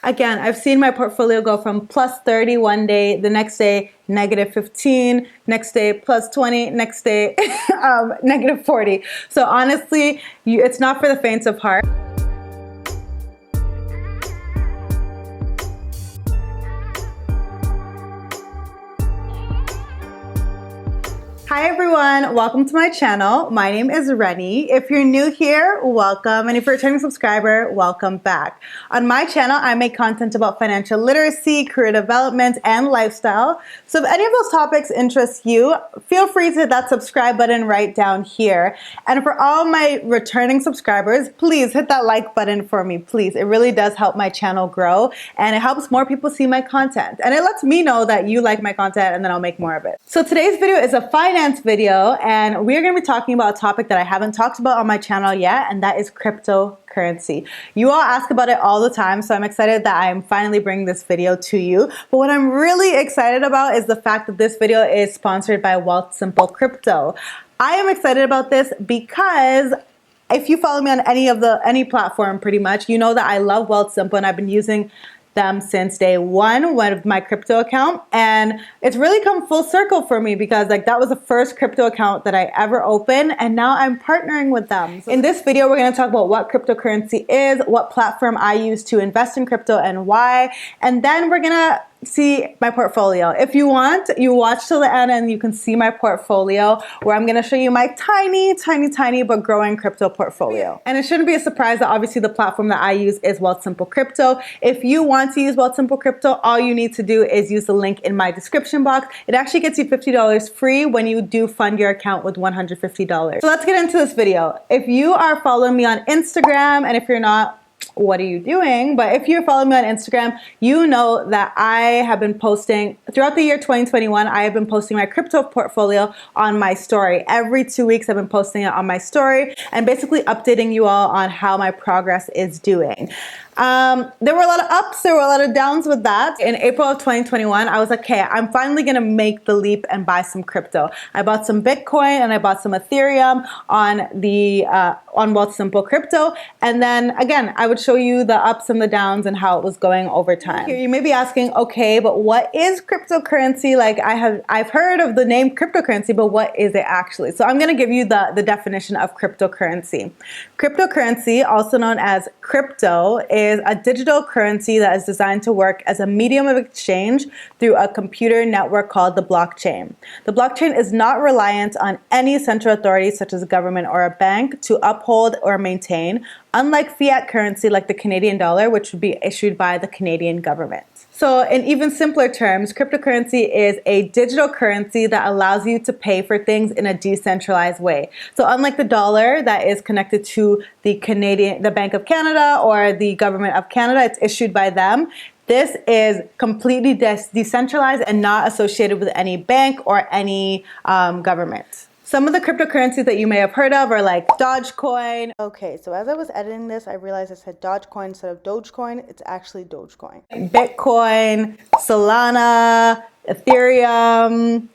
Again, I've seen my portfolio go from plus 30 one day, the next day negative 15, next day plus 20, next day negative 40. So honestly, it's not for the faint of heart. Hi everyone, welcome to my channel. My name is Reni. If you're new here, welcome. And if you're a returning subscriber, welcome back. On my channel, I make content about financial literacy, career development, and lifestyle. So if any of those topics interest you, feel free to hit that subscribe button right down here. And for all my returning subscribers, please hit that like button for me, please. It really does help my channel grow and it helps more people see my content. And it lets me know that you like my content and then I'll make more of it. So today's video is a finance video and we're going to be talking about a topic that I haven't talked about on my channel yet, and that is cryptocurrency. You all ask about it all the time, so I'm excited that I'm finally bringing this video to you. But what I'm really excited about is the fact that this video is sponsored by Wealthsimple Crypto. I am excited about this because if you follow me on any platform pretty much, you know that I love Wealthsimple and I've been using them since day one with my crypto account, and it's really come full circle for me because that was the first crypto account that I ever opened, and now I'm partnering with them. In this video, we're going to talk about what cryptocurrency is, what platform I use to invest in crypto and why, and then we're going to see my portfolio. If you want, you watch till the end and you can see my portfolio where I'm going to show you my tiny but growing crypto portfolio. And it shouldn't be a surprise that obviously the platform that I use is Wealthsimple Crypto. If you want to use Wealthsimple Crypto, all you need to do is use the link in my description box. It actually gets you $50 free when you do fund your account with $150. So let's get into this video. If you are following me on Instagram, and if you're not, what are you doing? But if you're following me on Instagram, you know that I have been posting throughout the year 2021. I have been posting my crypto portfolio on my story. Every 2 weeks, I've been posting it on my story and basically updating you all on how my progress is doing. There were a lot of ups, there were a lot of downs with that. In April of 2021, I was like, okay, I'm finally gonna make the leap and buy some crypto. I bought some Bitcoin and I bought some Ethereum on Wealthsimple Crypto. And then again, I would show you the ups and the downs and how it was going over time. You may be asking, okay, but what is cryptocurrency? I've heard of the name cryptocurrency, but what is it actually? So I'm gonna give you the definition of cryptocurrency. Cryptocurrency, also known as crypto, is a digital currency that is designed to work as a medium of exchange through a computer network called the blockchain. The blockchain is not reliant on any central authority such as a government or a bank to uphold or maintain, unlike fiat currency like the Canadian dollar, which would be issued by the Canadian government. So in even simpler terms, cryptocurrency is a digital currency that allows you to pay for things in a decentralized way. So unlike the dollar that is connected to the Bank of Canada or the government of Canada, it's issued by them. This is completely decentralized and not associated with any bank or any government. Some of the cryptocurrencies that you may have heard of are like Dogecoin. Okay, so as I was editing this, I realized I said Dogecoin instead of Dogecoin. It's actually Dogecoin. Bitcoin, Solana, Ethereum.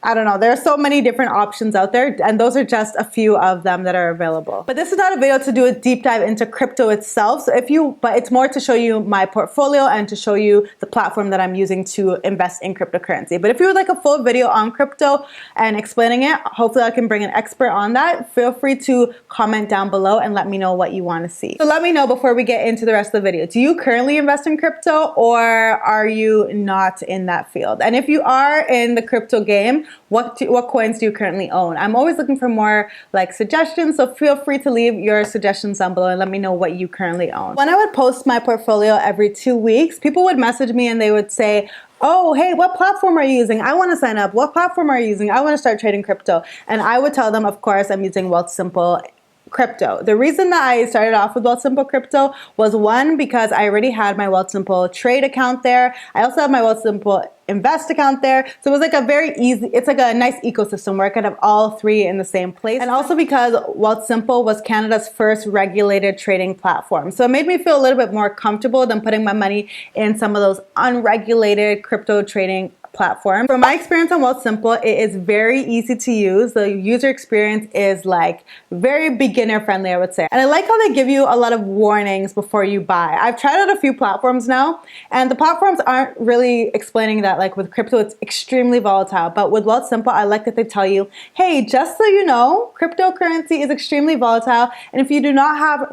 I don't know. There are so many different options out there, and those are just a few of them that are available. But this is not a video to do a deep dive into crypto itself. So but it's more to show you my portfolio and to show you the platform that I'm using to invest in cryptocurrency. But if you would like a full video on crypto and explaining it, hopefully I can bring an expert on that. Feel free to comment down below and let me know what you want to see. So let me know before we get into the rest of the video. Do you currently invest in crypto, or are you not in that field? And if you are in the crypto game, what coins do you currently own? I'm always looking for more suggestions, so feel free to leave your suggestions down below and let me know what you currently own. When I would post my portfolio every 2 weeks, people would message me and they would say, oh, hey, what platform are you using? I want to sign up. What platform are you using? I want to start trading crypto. And I would tell them, of course, I'm using Wealthsimple Crypto. The reason that I started off with Wealthsimple Crypto was, one, because I already had my Wealthsimple trade account there. I also have my Wealthsimple invest account there. So it was a very easy, it's a nice ecosystem where I could have all three in the same place. And also because Wealthsimple was Canada's first regulated trading platform. So it made me feel a little bit more comfortable than putting my money in some of those unregulated crypto trading platform. From my experience on Wealthsimple, it is very easy to use. The user experience is like very beginner friendly, I would say. And I like how they give you a lot of warnings before you buy. I've tried out a few platforms now, and the platforms aren't really explaining that like with crypto, it's extremely volatile. But with Wealthsimple, I like that they tell you, hey, just so you know, cryptocurrency is extremely volatile. And if you do not have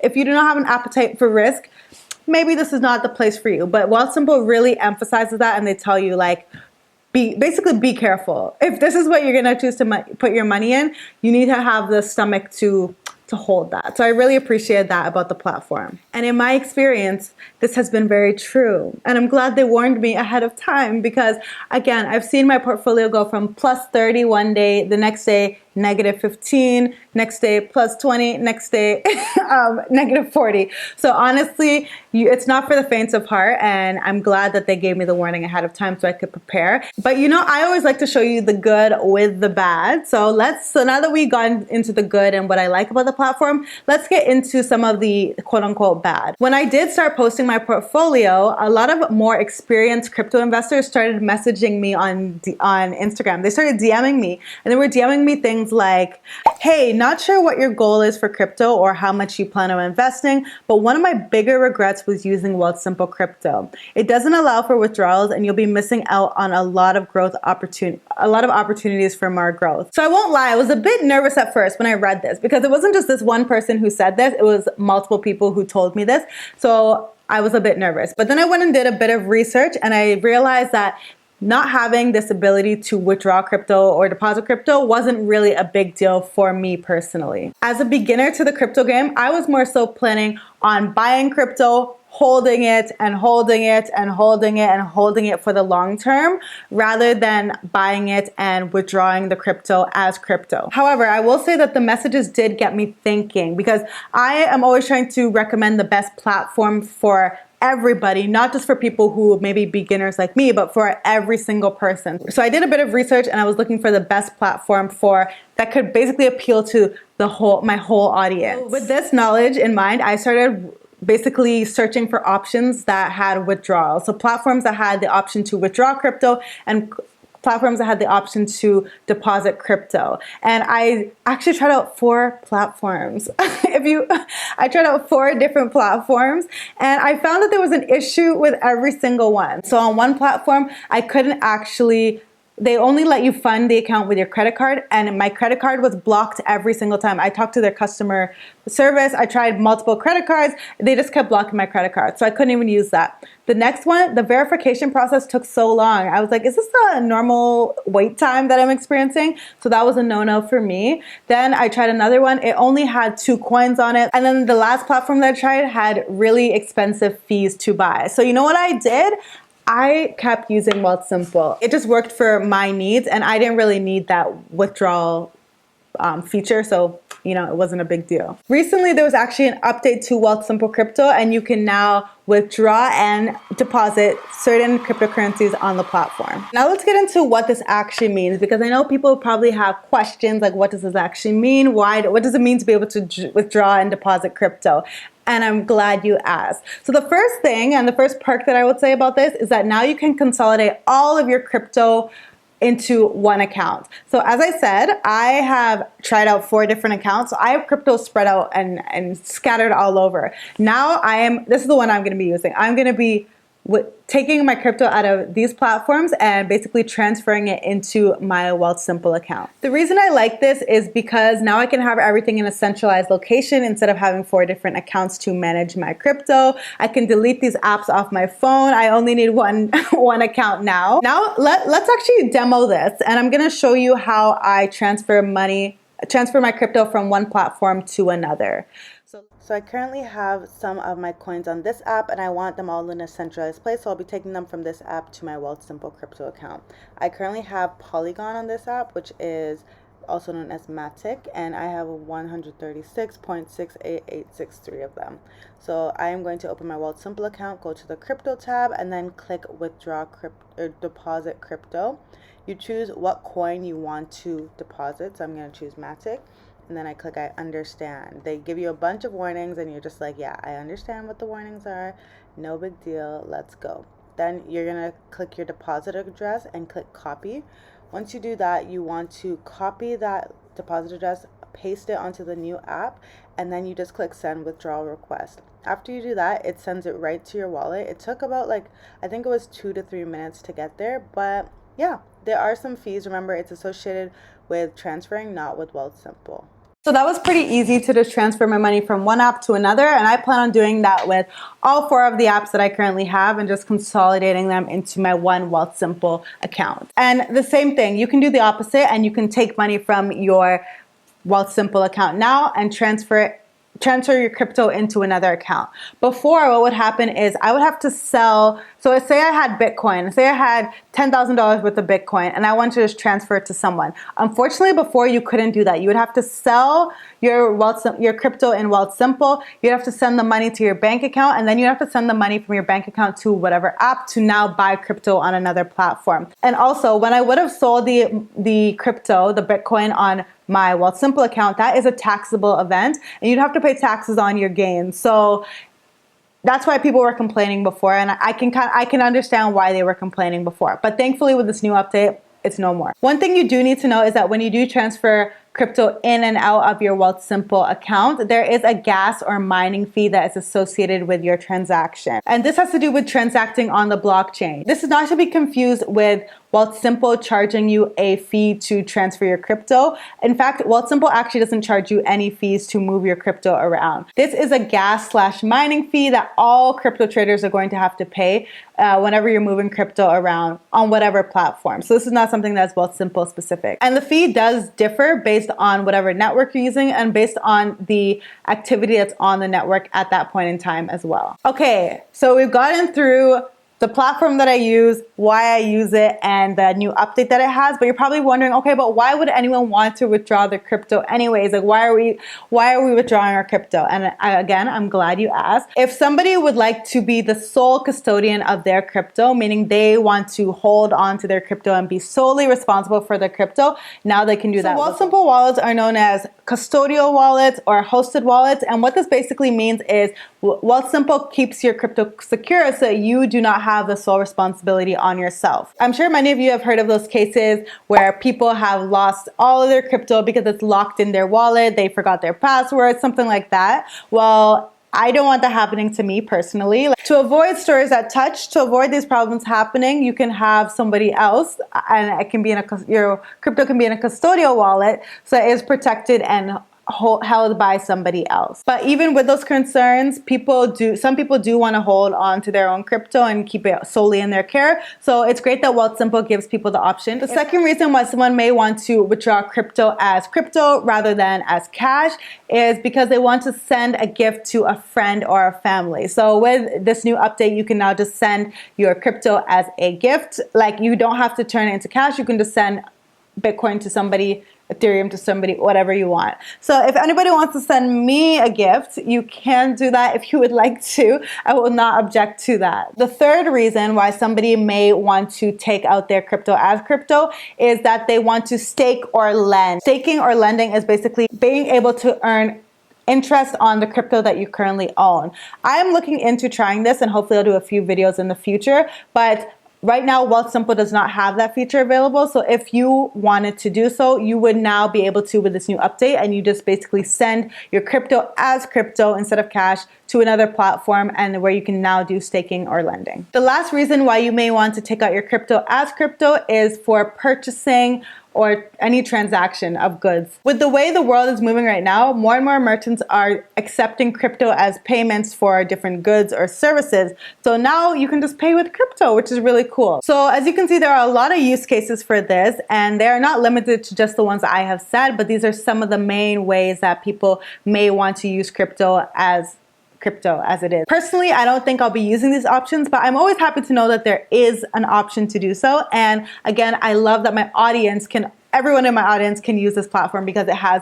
if you do not have an appetite for risk, maybe this is not the place for you. But Wealthsimple really emphasizes that, and they tell you like, basically be careful. If this is what you're gonna choose to put your money in, you need to have the stomach to hold that. So I really appreciate that about the platform. And in my experience, this has been very true. And I'm glad they warned me ahead of time because, again, I've seen my portfolio go from plus 30 one day, the next day, negative 15, next day, plus 20, next day, negative 40. So honestly, it's not for the faint of heart. And I'm glad that they gave me the warning ahead of time so I could prepare. But you know, I always like to show you the good with the bad. So now that we've gone into the good and what I like about the platform, let's get into some of the quote unquote bad. When I did start posting my portfolio, a lot of more experienced crypto investors started messaging me on Instagram. They started DMing me, and they were DMing me things like, hey, not sure what your goal is for crypto or how much you plan on investing, but one of my bigger regrets was using Wealthsimple Crypto. It doesn't allow for withdrawals, and you'll be missing out on a lot of opportunities for more growth. So I won't lie, I was a bit nervous at first when I read this because it wasn't just this one person who said this, it was multiple people who told me this. So I was a bit nervous. But then I went and did a bit of research, and I realized that not having this ability to withdraw crypto or deposit crypto wasn't really a big deal for me personally. As a beginner to the crypto game, I was more so planning on buying crypto, holding it and holding it and holding it and holding it for the long term rather than buying it and withdrawing the crypto as crypto. However, I will say that the messages did get me thinking because I am always trying to recommend the best platform for everybody, not just for people who may be beginners like me, but for every single person. So I did a bit of research and I was looking for the best platform that could basically appeal to my whole audience. With this knowledge in mind, I started basically searching for options that had withdrawal. So platforms that had the option to withdraw crypto and platforms that had the option to deposit crypto. And I actually tried out 4 platforms. I tried out 4 different platforms, and I found that there was an issue with every single one. So on one platform, they only let you fund the account with your credit card, and my credit card was blocked every single time. I talked to their customer service. I tried multiple credit cards. They just kept blocking my credit card, so I couldn't even use that. The next one, the verification process took so long. I was like, is this a normal wait time that I'm experiencing? So that was a no-no for me. Then I tried another one. It only had 2 coins on it. And then the last platform that I tried had really expensive fees to buy. So you know what I did? I kept using Wealthsimple. It just worked for my needs, and I didn't really need that withdrawal feature, so it wasn't a big deal. Recently, there was actually an update to Wealthsimple Crypto, and you can now withdraw and deposit certain cryptocurrencies on the platform. Now let's get into what this actually means, because I know people probably have questions like, what does this actually mean? What does it mean to be able to withdraw and deposit crypto? And I'm glad you asked. So the first thing and the first perk that I would say about this is that now you can consolidate all of your crypto into one account. So as I said, I have tried out 4 different accounts. So I have crypto spread out and scattered all over. Now this is the one I'm going to be using. I'm going to be taking my crypto out of these platforms and basically transferring it into my Wealthsimple account. The reason I like this is because now I can have everything in a centralized location instead of having 4 different accounts to manage my crypto. I can delete these apps off my phone. I only need one account now. Now let's actually demo this, and I'm going to show you how I transfer my crypto from one platform to another. So I currently have some of my coins on this app, and I want them all in a centralized place, so I'll be taking them from this app to my Wealthsimple Crypto account. I currently have Polygon on this app, which is also known as Matic, and I have 136.68863 of them. So I am going to open my Wealthsimple account, go to the Crypto tab, and then click Withdraw Deposit Crypto. You choose what coin you want to deposit, so I'm going to choose Matic. And then I click I understand. They give you a bunch of warnings and you're just like, yeah, I understand what the warnings are. No big deal. Let's go. Then you're gonna click your deposit address and click copy. Once you do that, you want to copy that deposit address, paste it onto the new app, and then you just click send withdrawal request. After you do that, it sends it right to your wallet. It took about I think it was 2 to 3 minutes to get there, but yeah, there are some fees. Remember, it's associated with transferring, not with Wealthsimple. So that was pretty easy to just transfer my money from one app to another, and I plan on doing that with all 4 of the apps that I currently have and just consolidating them into my one Wealthsimple account. And the same thing, you can do the opposite, and you can take money from your Wealthsimple account now and transfer your crypto into another account. Before, what would happen is I would have to sell. So say I had Bitcoin, say I had $10,000 worth of Bitcoin, and I wanted to just transfer it to someone. Unfortunately, before you couldn't do that. You would have to sell your crypto in Wealthsimple. You'd have to send the money to your bank account, and then you have to send the money from your bank account to whatever app to now buy crypto on another platform. And also, when I would have sold the crypto, the Bitcoin on my Wealthsimple account, that is a taxable event, and you'd have to pay taxes on your gains. So that's why people were complaining before, and I can understand why they were complaining before. But thankfully, with this new update, it's no more. One thing you do need to know is that when you do transfer crypto in and out of your Wealthsimple account, there is a gas or mining fee that is associated with your transaction. And this has to do with transacting on the blockchain. This is not to be confused with Wealthsimple charging you a fee to transfer your crypto. In fact, Wealthsimple actually doesn't charge you any fees to move your crypto around. This is a gas/mining fee that all crypto traders are going to have to pay whenever you're moving crypto around on whatever platform. So this is not something that's Wealthsimple specific. And the fee does differ based on whatever network you're using and based on the activity that's on the network at that point in time as well. Okay, so we've gotten through the platform that I use, why I use it, and the new update that it has. But you're probably wondering, okay, but why would anyone want to withdraw their crypto anyways? Like, why are we withdrawing our crypto? And again, I'm glad you asked. If somebody would like to be the sole custodian of their crypto, meaning they want to hold on to their crypto and be solely responsible for their crypto, now they can do that. Wealthsimple wallets are known as custodial wallets or hosted wallets. And what this basically means is Wealthsimple keeps your crypto secure so that you do not have the sole responsibility on yourself. I'm sure many of you have heard of those cases where people have lost all of their crypto because it's locked in their wallet, they forgot their password, something like that. Well, I don't want that happening to me personally. To avoid stories that touch, to avoid these problems happening, you can have somebody else, and it can be your crypto can be in a custodial wallet, so it is protected and held by somebody else. But even with those concerns, some people do want to hold on to their own crypto and keep it solely in their care. So it's great that Wealthsimple gives people the option. The second reason why someone may want to withdraw crypto as crypto rather than as cash is because they want to send a gift to a friend or a family. So with this new update, you can now just send your crypto as a gift. Like, you don't have to turn it into cash. You can just send Bitcoin to somebody, Ethereum to somebody, whatever you want. So if anybody wants to send me a gift, you can do that if you would like to. I will not object to that. The third reason why somebody may want to take out their crypto as crypto is that they want to stake or lend. Staking or lending is basically being able to earn interest on the crypto that you currently own. I'm looking into trying this, and hopefully I'll do a few videos in the future, but right now, Wealthsimple does not have that feature available. So if you wanted to do so, you would now be able to with this new update, and you just basically send your crypto as crypto instead of cash to another platform, and where you can now do staking or lending. The last reason why you may want to take out your crypto as crypto is for purchasing or any transaction of goods. With the way the world is moving right now, more and more merchants are accepting crypto as payments for different goods or services. So now you can just pay with crypto, which is really cool. So as you can see, there are a lot of use cases for this, and they are not limited to just the ones that I have said, but these are some of the main ways that people may want to use crypto as it is. Personally, I don't think I'll be using these options, but I'm always happy to know that there is an option to do so. And again, I love that everyone in my audience can use this platform because it has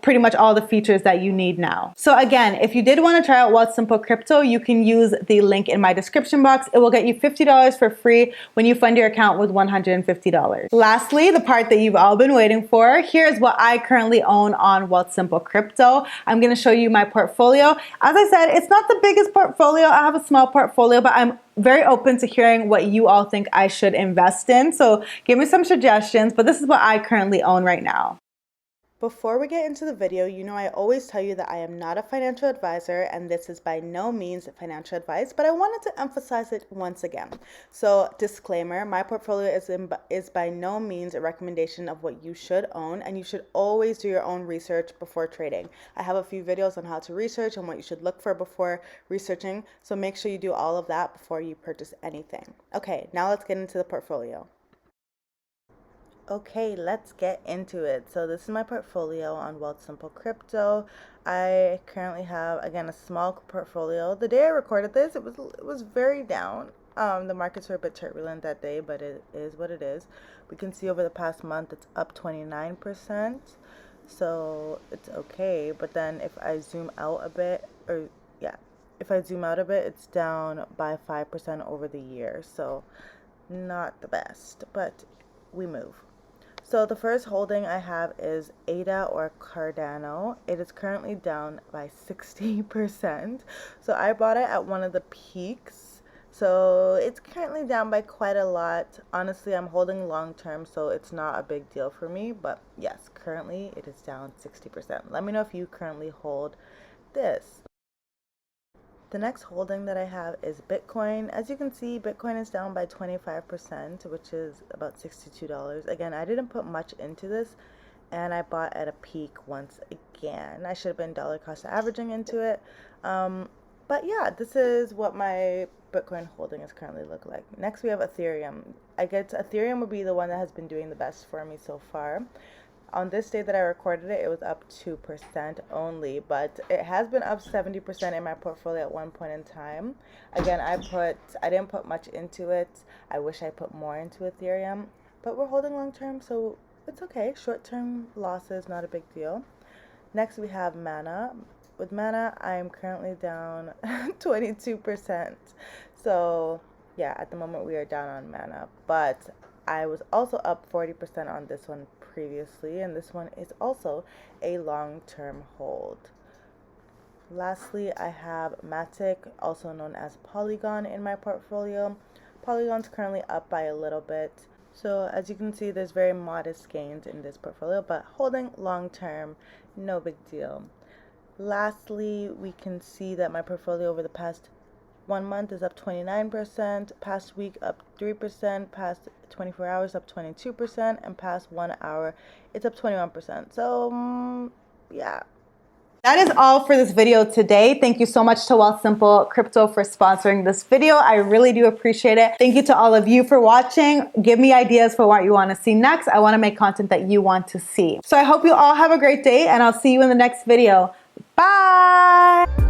pretty much all the features that you need now. So again, if you did want to try out Wealthsimple Crypto, you can use the link in my description box. It will get you $50 for free when you fund your account with $150. Lastly, the part that you've all been waiting for, here's what I currently own on Wealthsimple Crypto. I'm going to show you my portfolio. As I said, it's not the biggest portfolio. I have a small portfolio, but I'm very open to hearing what you all think I should invest in. So give me some suggestions, but this is what I currently own right now. Before we get into the video, you know I always tell you that I am not a financial advisor and this is by no means financial advice, but I wanted to emphasize it once again. So disclaimer, my portfolio is by no means a recommendation of what you should own, and you should always do your own research before trading. I have a few videos on how to research and what you should look for before researching, so make sure you do all of that before you purchase anything. Okay, now let's get into the portfolio. Okay, let's get into it. So this is my portfolio on Wealthsimple Crypto. I currently have, again, a small portfolio. The day I recorded this, it was very down. The markets were a bit turbulent that day, but it is what it is. We can see over the past month, it's up 29%. So it's okay. But then if I zoom out a bit, it's down by 5% over the year. So not the best, but we move. So the first holding I have is ADA or Cardano. It is currently down by 60%. So I bought it at one of the peaks. So it's currently down by quite a lot. Honestly, I'm holding long term, so it's not a big deal for me. But yes, currently it is down 60%. Let me know if you currently hold this. The next holding that I have is Bitcoin. As you can see, Bitcoin is down by 25%, which is about $62. Again, I didn't put much into this, and I bought at a peak once again. I should have been dollar cost averaging into it. But yeah, this is what my Bitcoin holding is currently look like. Next, we have Ethereum. I guess Ethereum would be the one that has been doing the best for me so far. On this day that I recorded it, it was up 2% only, but it has been up 70% in my portfolio at one point in time. Again, I didn't put much into it. I wish I put more into Ethereum, but we're holding long term, so it's okay. Short term losses, not a big deal. Next, we have Mana. With Mana, I'm currently down 22%. So yeah, at the moment we are down on Mana, but I was also up 40% on this one previously, and this one is also a long-term hold. Lastly, I have Matic, also known as Polygon, in my portfolio. Polygon's currently up by a little bit. So as you can see, there's very modest gains in this portfolio, but holding long-term, no big deal. Lastly, we can see that my portfolio over the past 1 month is up 29%, past week up 3%, past 24 hours up 22%, and past 1 hour it's up 21%. So yeah. That is all for this video today. Thank you so much to Wealthsimple Crypto for sponsoring this video. I really do appreciate it. Thank you to all of you for watching. Give me ideas for what you want to see next. I want to make content that you want to see. So I hope you all have a great day, and I'll see you in the next video. Bye!